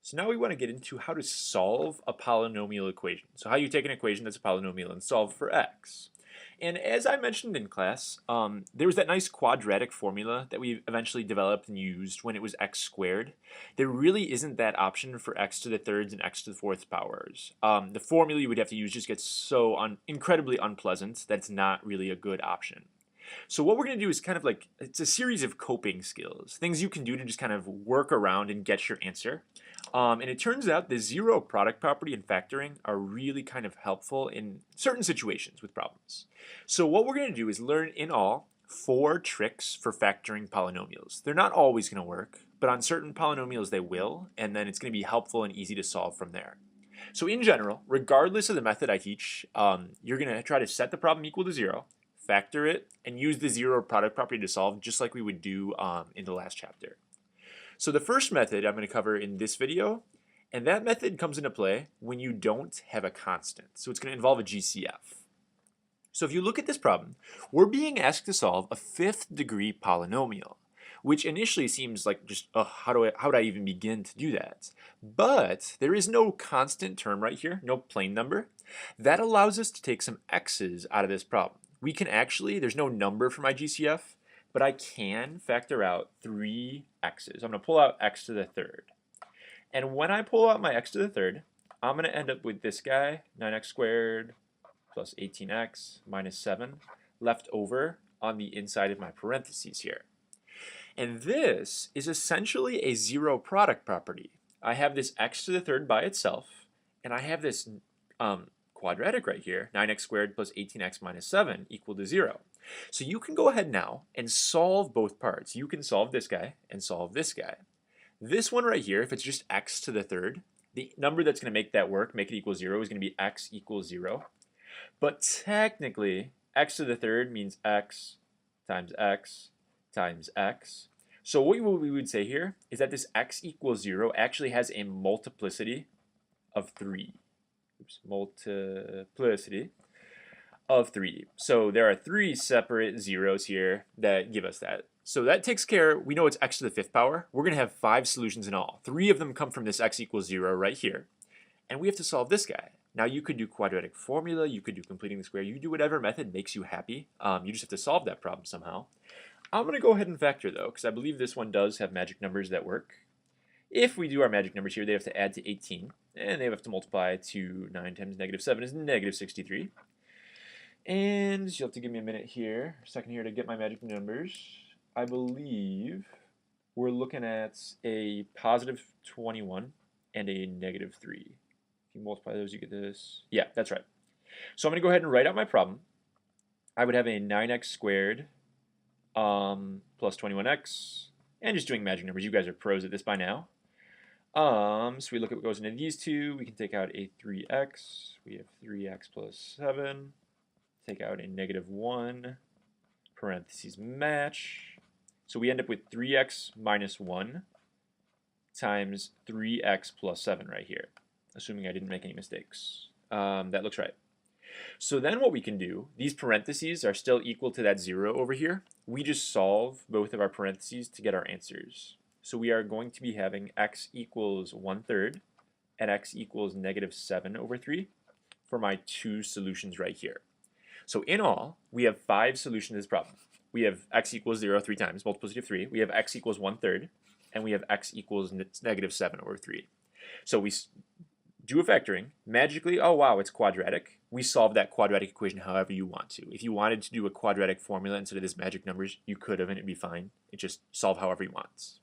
So now we want to get into how to solve a polynomial equation. So how you take an equation that's a polynomial and solve for x. And as I mentioned in class, there was that nice quadratic formula that we eventually developed and used when it was x squared. There really isn't that option for x to the thirds and x to the fourth powers. The formula you would have to use just gets so incredibly unpleasant that it's not really a good option. So what we're going to do is kind of like, it's a series of coping skills, things you can do to just kind of work around and get your answer. And it turns out the zero product property and factoring are really kind of helpful in certain situations with problems. So what we're going to do is learn in all 4 tricks for factoring polynomials. They're not always going to work, but on certain polynomials they will, and then it's going to be helpful and easy to solve from there. So in general, regardless of the method I teach, you're going to try to set the problem equal to 0, factor it, and use the zero product property to solve, just like we would do in the last chapter. So the first method I'm going to cover in this video, and that method comes into play when you don't have a constant. So it's going to involve a GCF. So if you look at this problem, we're being asked to solve a 5th degree polynomial, which initially seems like just, how would I even begin to do that? But there is no constant term right here, no plain number. That allows us to take some x's out of this problem. We can actually, there's no number for my GCF, but I can factor out 3 x's. I'm going to pull out x to the third. And when I pull out my x to the third, I'm going to end up with this guy, 9x squared plus 18x minus 7, left over on the inside of my parentheses here. And this is essentially a zero product property. I have this x to the third by itself, and I have this quadratic right here, 9x squared plus 18x minus 7 equal to 0. So you can go ahead now and solve both parts. You can solve this guy and solve this guy. This one right here, if it's just x to the third, the number that's going to make that work, make it equal 0, is going to be x equals 0. But technically, x to the third means x times x times x. So what we would say here is that this x equals 0 actually has a multiplicity of 3. Multiplicity of 3. So there are 3 separate zeros here that give us that. So that takes care, we know it's x to the 5th power. We're going to have 5 solutions in all. 3 of them come from this x equals 0 right here. And we have to solve this guy. Now you could do quadratic formula, you could do completing the square, you do whatever method makes you happy. You just have to solve that problem somehow. I'm going to go ahead and factor though, because I believe this one does have magic numbers that work. If we do our magic numbers here, they have to add to 18, and they have to multiply to 9 times negative 7 is negative 63. And you'll have to give me a minute here, a second here to get my magic numbers. I believe we're looking at a positive 21 and a negative 3. If you multiply those, you get this. Yeah, that's right. So I'm going to go ahead and write out my problem. I would have a 9x squared plus 21x, and just doing magic numbers. You guys are pros at this by now. So we look at what goes into these two. We can take out a 3x. We have 3x plus 7. Take out a negative 1. Parentheses match. So we end up with 3x minus 1 times 3x plus 7 right here, assuming I didn't make any mistakes. That looks right. So then what we can do, these parentheses are still equal to that 0 over here. We just solve both of our parentheses to get our answers. So we are going to be having x equals 1/3 and x equals negative 7 over 3 for my 2 solutions right here. So in all, we have 5 solutions to this problem. We have x equals 0 3 times, multiplicity of 3. We have x equals 1/3, and we have x equals negative 7 over 3. So we do a factoring. Magically, oh wow, it's quadratic. We solve that quadratic equation however you want to. If you wanted to do a quadratic formula instead of this magic numbers, you could have, and it'd be fine. It just solve however you want.